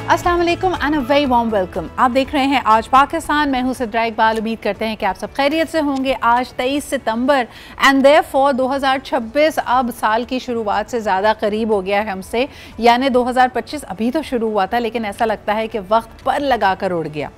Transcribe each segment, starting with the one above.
अस्सलाम वालेकुम and a very warm welcome. आप देख रहे हैं आज पाकिस्तान। मैं हूं सिद्रा इकबाल। उम्मीद करते हैं कि आप सब खैरियत से होंगे। आज 23 सितंबर एंड देयरफॉर 2026 अब साल की शुरुआत से ज़्यादा करीब हो गया है हमसे, यानी 2025 अभी तो शुरू हुआ था लेकिन ऐसा लगता है कि वक्त पर लगा कर उड़ गया।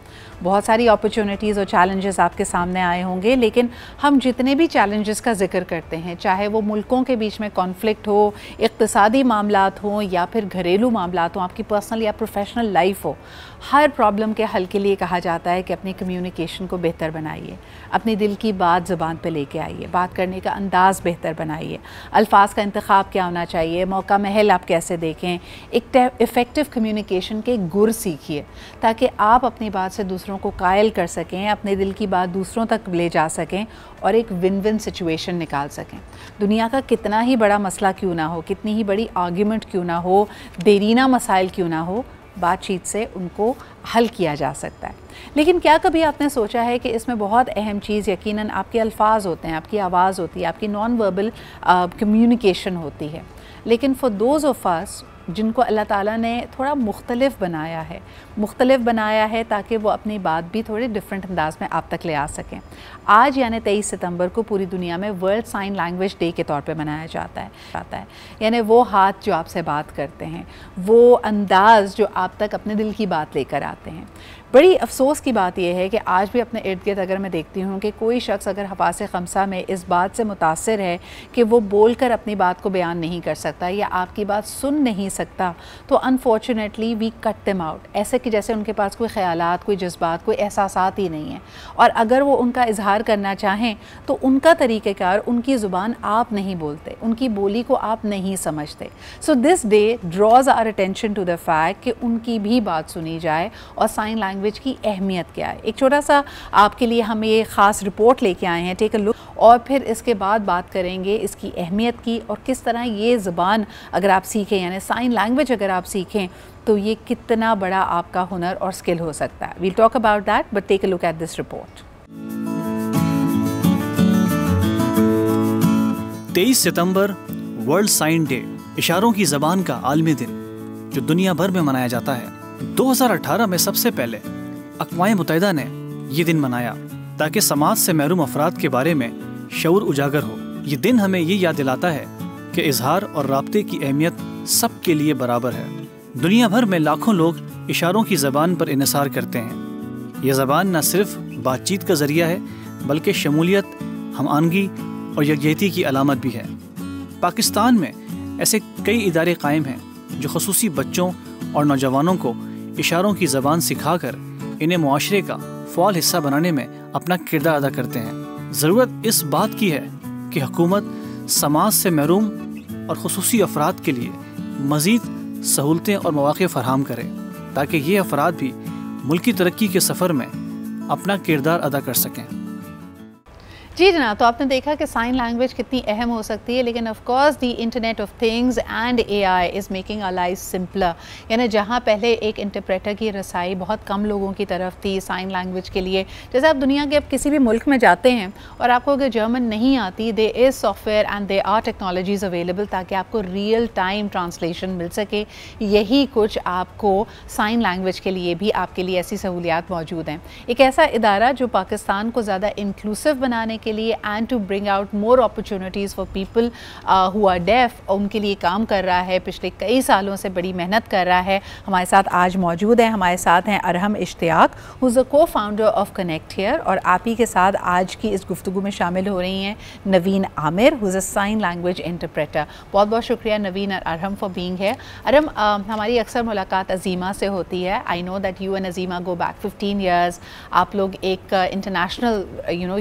बहुत सारी अपॉर्चुनिटीज़ और चैलेंजेस आपके सामने आए होंगे, लेकिन हम जितने भी चैलेंजेस का जिक्र करते हैं, चाहे वो मुल्कों के बीच में कॉन्फ्लिक्ट हो, इक़्तिसादी मामलात हों या फिर घरेलू मामलात हों, आपकी पर्सनल या प्रोफेशनल लाइफ हो, हर प्रॉब्लम के हल के लिए कहा जाता है कि अपनी कम्युनिकेशन को बेहतर बनाइए, अपने दिल की बात ज़ुबान पे लेके आइए, बात करने का अंदाज़ बेहतर बनाइए, अल्फाज का इंतखाब क्या होना चाहिए, मौका महल आप कैसे देखें, एक इफ़ेक्टिव कम्युनिकेशन के गुर सीखिए ताकि आप अपनी बात से दूसरों को कायल कर सकें, अपने दिल की बात दूसरों तक ले जा सकें और एक विन विन सिचुएशन निकाल सकें। दुनिया का कितना ही बड़ा मसला क्यों ना हो, कितनी ही बड़ी आर्ग्यूमेंट क्यों ना हो, देरीना मसाइल क्यों ना हो, बातचीत से उनको हल किया जा सकता है। लेकिन क्या कभी आपने सोचा है कि इसमें बहुत अहम चीज़ यकीनन आपके अल्फाज होते हैं, आपकी आवाज़ होती है, आपकी नॉन वर्बल कम्युनिकेशन होती है। लेकिन फॉर दोज ऑफ अस जिनको अल्लाह ताला ने थोड़ा मुख्तलिफ बनाया है ताकि वो अपनी बात भी थोड़े डिफरेंट अंदाज में आप तक ले आ सकें। आज यानी 23 सितंबर को पूरी दुनिया में वर्ल्ड साइन लैंग्वेज डे के तौर पे मनाया जाता है। यानी वो हाथ जो आपसे बात करते हैं, वो अंदाज़ जो आप तक अपने दिल की बात लेकर आते हैं। बड़ी अफसोस की बात यह है कि आज भी अपने इर्द गिर्द अगर मैं देखती हूँ कि कोई शख्स अगर हवासे खमसा में इस बात से मुतासिर है कि वो बोलकर अपनी बात को बयान नहीं कर सकता या आपकी बात सुन नहीं सकता, तो unfortunately we cut them out, ऐसे कि जैसे उनके पास कोई ख्यालात, कोई जज्बात, कोई एहसासात ही नहीं है। और अगर वो उनका इजहार करना चाहें तो उनका तरीक़ेकार, उनकी ज़ुबान आप नहीं बोलते, उनकी बोली को आप नहीं समझते। So this day draws our attention to the fact कि उनकी भी बात सुनी जाए और साइन लैंग्वेज की अहमियत क्या है। एक छोटा सा आपके लिए हम ये ख़ास रिपोर्ट लेके आए हैं, टेक अ लुक, और फिर इसके बाद बात करेंगे इसकी अहमियत की और किस तरह ये ज़बान अगर आप सीखें, यानी साइन लैंग्वेज अगर आप सीखें तो ये कितना बड़ा आपका हुनर और स्किल हो सकता है। We'll talk about that, but take a look at this report. 23 सितंबर वर्ल्ड साइन डे, इशारों की ज़बान का आलमी दिन जो दुनिया भर में मनाया जाता है। 2018 में सबसे पहले अक़वाम मुत्तहिदा ने ये दिन मनाया ताकि समाज से महरूम अफराद के बारे में शऊर उजागर हो। ये दिन हमें ये याद दिलाता है कि इजहार और राब्ते की अहमियत सब के लिए बराबर है। दुनिया भर में लाखों लोग इशारों की ज़बान पर इन्हिसार करते हैं। यह ज़बान न सिर्फ बातचीत का ज़रिया है बल्कि शमूलियत, हम-आहंगी और यकजहती की अलामत भी है। पाकिस्तान में ऐसे कई इदारे कायम हैं जो ख़ुसूसी बच्चों और नौजवानों को इशारों की ज़बान सिखाकर इन्हें मुआशरे का फ़ाल हिस्सा बनाने में अपना किरदार अदा करते हैं। ज़रूरत इस बात की है कि हुकूमत समाज से महरूम और ख़ुसूसी अफराद के लिए मज़ीद सहूलतें और मौक़े फ़राहम करे ताकि ये अफराद भी मुल्की तरक्की के सफ़र में अपना किरदार अदा कर सकें। जी जनाब, तो आपने देखा कि साइन लैंग्वेज कितनी अहम हो सकती है, लेकिन of course the internet of things and AI is making our life simpler. यानी जहाँ पहले एक इंटरप्रेटर की रसाई बहुत कम लोगों की तरफ थी साइन लैंग्वेज के लिए, जैसे आप दुनिया के अब किसी भी मुल्क में जाते हैं और आपको अगर जर्मन नहीं आती, there is software and there are technologies available ताकि आपको रियल टाइम ट्रांसलेशन मिल सके। यही कुछ आपको साइन लैंग्वेज के लिए भी आपके लिए ऐसी सहूलियात मौजूद हैं। एक ऐसा इदारा जो पाकिस्तान को ज़्यादा इंक्लूसिव बनाने के लिए and to bring out more opportunities for people who are deaf, उनके लिए काम कर रहा है, पिछले कई सालों से बड़ी मेहनत कर रहा है। हमारे साथ आज मौजूद है, हमारे साथ हैं Arham Ishtiyaq, who is the को फाउंडर ऑफ कनेक्ट हियर, और आप ही के साथ आज की इस गुफ्तगू में शामिल हो रही हैं Naveen Aamir, who is a sign language interpreter. बहुत बहुत शुक्रिया नवीन और Arham for being here. Arham, हमारी अक्सर मुलाकात अजीमा से होती है। I know that you and Azima go back 15 years. आप लोग एक इंटरनेशनल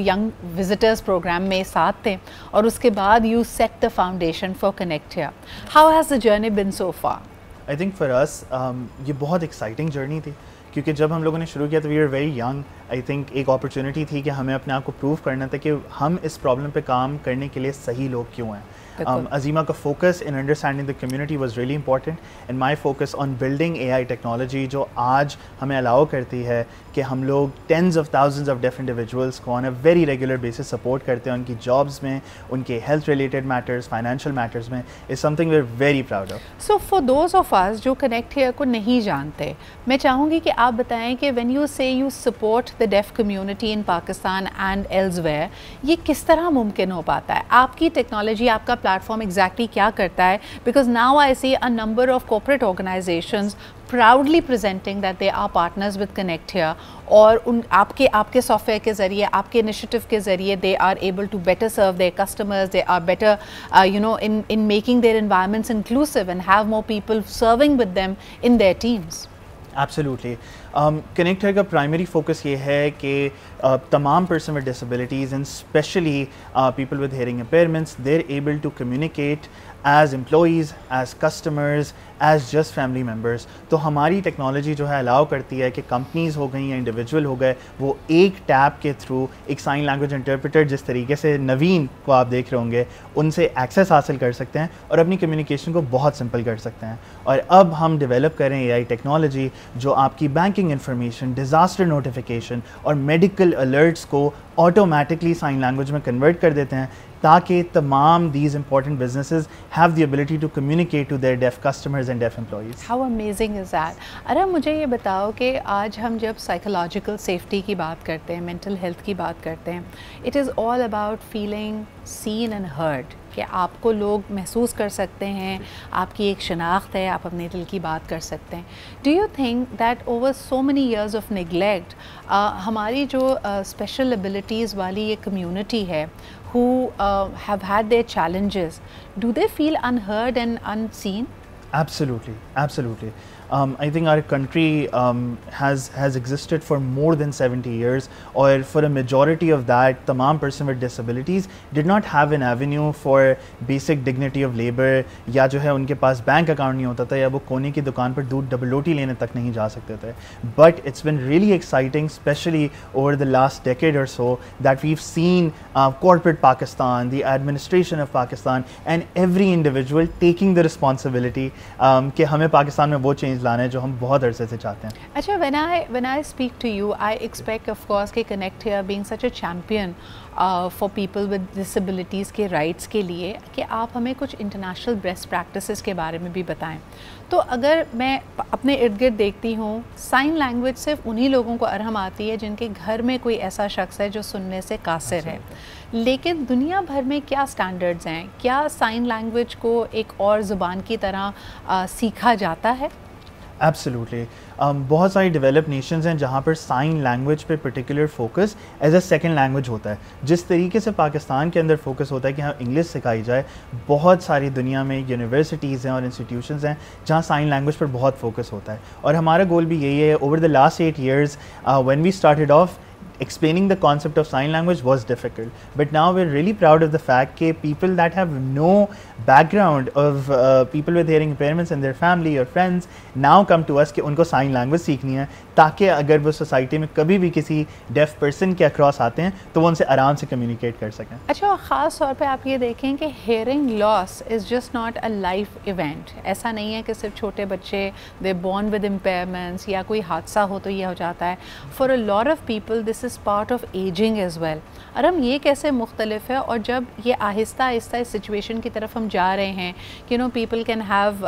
यंग विजिटर्स प्रोग्राम में साथ थे और उसके बाद you set the foundation for connect here. How has the journey been so far? I think for us ये बहुत एक्साइटिंग जर्नी थी क्योंकि जब हम लोगों ने शुरू किया तो we are very young. I think एक अपॉर्चुनिटी थी कि हमें अपने आप को प्रूव करना था कि हम इस प्रॉब्लम पे काम करने के लिए सही लोग क्यों हैं। Azima का focus in understanding the community was really important, and my focus on building AI technology जो आज हमें allow करती है कि हम लोग tens of thousands of deaf individuals को on a very regular basis support करते हैं उनकी jobs में, उनके health related matters, financial matters में, is something we're very proud of. So for those of us जो Connect Here को नहीं जानते, मैं चाहूँगी कि आप बताएं कि when you say you support the deaf community in Pakistan and elsewhere, ये किस तरह मुमकिन हो पाता है? आपकी टेक्नोलॉजी, आपका प्लेटफॉर्म एग्जैक्टली क्या करता है? Because now I see a number of corporate organisations proudly presenting that they are partners with Connect Here, और उन आपके सॉफ्टवेयर के ज़रिए, आपके इनिशिएटिव के ज़रिए they are able to better serve their customers, they are better in making their environments inclusive and have more people serving with them in their teams. Absolutely. Connect Here का primary focus ये है कि तमाम person with disabilities and specially people with hearing impairments, they're able to communicate as employees, as customers, as just family members. तो हमारी technology जो है allow करती है कि कंपनीज़ हो गई या इंडिविजुअल हो गए, वो एक टैब के थ्रू एक साइन लैंग्वेज इंटरप्रेटर जिस तरीके से नवीन को आप देख रहे होंगे उनसे एक्सेस हासिल कर सकते हैं और अपनी कम्युनिकेशन को बहुत सिंपल कर सकते हैं. और अब हम डेवलप करें AI टेक्नोलॉजी जो आपकी बैंकिंग इंफॉर्मेशन, डिज़ास्टर नोटिफिकेशन और मेडिकल अलर्ट्स को ऑटोमेटिकली साइन लैंग्वेज में कन्वर्ट कर देते हैं ताकि तमाम these important businesses have the ability to communicate to their deaf customers and deaf employees. How amazing is that? अरे मुझे ये बताओ कि आज हम जब साइकोलॉजिकल सेफ्टी की बात करते हैं, मेंटल हेल्थ की बात करते हैं, it is all about feeling seen and heard, कि आपको लोग महसूस कर सकते हैं, आपकी एक शनाख्त है, आप अपने दिल की बात कर सकते हैं. Do you think that over so many years of neglect हमारी जो स्पेशल एबिलिटीज़ वाली ये कम्युनिटी है who have had their challenges, do they feel unheard and unseen? Absolutely, absolutely. I think our country has existed for more than 70 years, or for a majority of that, tamam person with disabilities did not have an avenue for basic dignity of labor, या जो है उनके पास bank account नहीं होता था, या वो कोने की दुकान पर दूध डबल रोटी लेने तक नहीं जा सकते थे. But it's been really exciting, especially over the last decade or so, that we've seen corporate Pakistan, the administration of Pakistan, and every individual taking the responsibility कि हमें पाकिस्तान में वो चेंज लाना है जो हम बहुत अरसे से चाहते हैं. अच्छा, when I speak to you, I expect of course कि Connect Here being such a champion for people with disabilities के rights के लिए, कि आप हमें कुछ international best practices के बारे में भी बताएं. तो अगर मैं अपने इर्द गिर्द देखती हूँ, साइन लैंग्वेज सिर्फ उन्हीं लोगों को अरहम आती है जिनके घर में कोई ऐसा शख्स है जो सुनने से कासिर है. लेकिन दुनिया भर में क्या स्टैंडर्ड्स हैं? क्या साइन लैंग्वेज को एक और ज़ुबान की तरह सीखा जाता है? एब्सोल्युटली. बहुत सारी डेवलप नेशंस हैं जहाँ पर साइन लैंग्वेज पे particular focus as a second language होता है. जिस तरीके से पाकिस्तान के अंदर फोकस होता है कि हाँ इंग्लिश सिखाई जाए, बहुत सारी दुनिया में यूनिवर्सिटीज़ हैं और इंस्टीट्यूशंस हैं जहाँ साइन लैंग्वेज पर बहुत फोकस होता है. और हमारा गोल भी यही है. Over the last 8 years when we started off, explaining the concept of sign language was difficult, but now we're really proud of the fact that people that have no background of people with hearing impairments in their family or friends now come to us कि उनको sign language सीखनी है ताकि अगर वो society में कभी भी किसी deaf person के across आते हैं तो वो उनसे आराम से communicate कर सकें. अच्छा, और ख़ास तौर पे आप ये देखें कि hearing loss is just not a life event. ऐसा नहीं है कि सिर्फ छोटे बच्चे they're born with impairments या कोई हादसा हो तो ये हो जाता है. For a lot of people this is part of aging as well. अरम ये कैसे मुख्तलिफ है? और जब ये आहिस्ता आहिस्ता इस सिचुएशन की तरफ हम जा रहे हैं कि people can have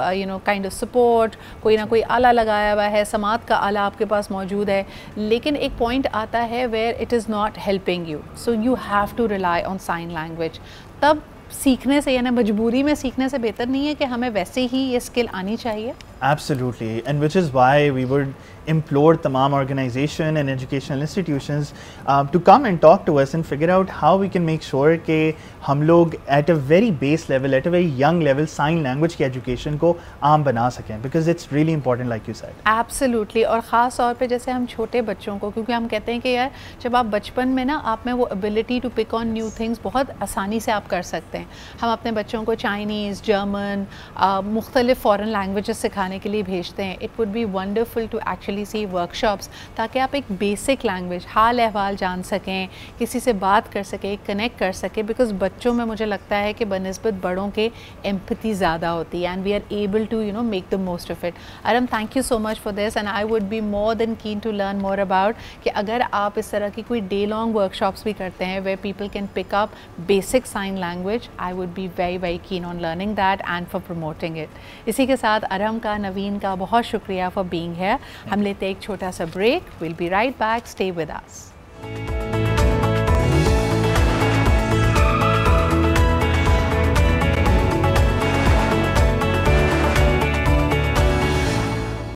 kind of support, कोई ना कोई आला लगाया हुआ है, समात का आला आपके पास मौजूद है, लेकिन एक पॉइंट आता है where it is not helping you, so you have to rely on sign language. तब सीखने से यानी मजबूरी में सीखने से बेहतर नहीं है कि हमें वैसे ही ये स्किल आनी चाहिए? Absolutely, and which is why we would implore tamam organization and educational institutions to come and talk to us and figure out how we can make sure कि हम लोग at a very base level, at a very young level, sign language की education को आम बना सकें, because it's really important like you said. Absolutely. और ख़ास तौर पे जैसे हम छोटे बच्चों को, क्योंकि हम कहते हैं कि यार जब आप बचपन में ना आप में वो ability to pick on new things बहुत आसानी से आप कर सकते हैं. हम अपने बच्चों को चाइनीज़, जर्मन, मुख्तलिफ फ़ॉरेन लैंग्वेजेस सिखाने सिखाने के लिए भेजते हैं, it would be wonderful to actually see workshops, ताकि आप एक बेसिक लैंग्वेज, हाल अहवाल जान सकें, किसी से बात कर सकें, कनेक्ट कर सकें, बिकॉज बच्चों में मुझे लगता है कि बनिस्बत बड़ों के एम्पैथी ज़्यादा होती है, and we are able to make the most of it. Um, thank you so much for this, and I would be more than keen to learn more about कि अगर आप इस तरह की कोई डे लॉन्ग वर्कशॉप्स भी करते हैं where people can pick up basic sign language, I would be very very keen on learning that and for promoting it. इसी के साथ अरम का, नवीन का बहुत शुक्रिया फॉर बीइंग हियर. हम लेते हैं एक छोटा सा break. Will be right back. Stay with us.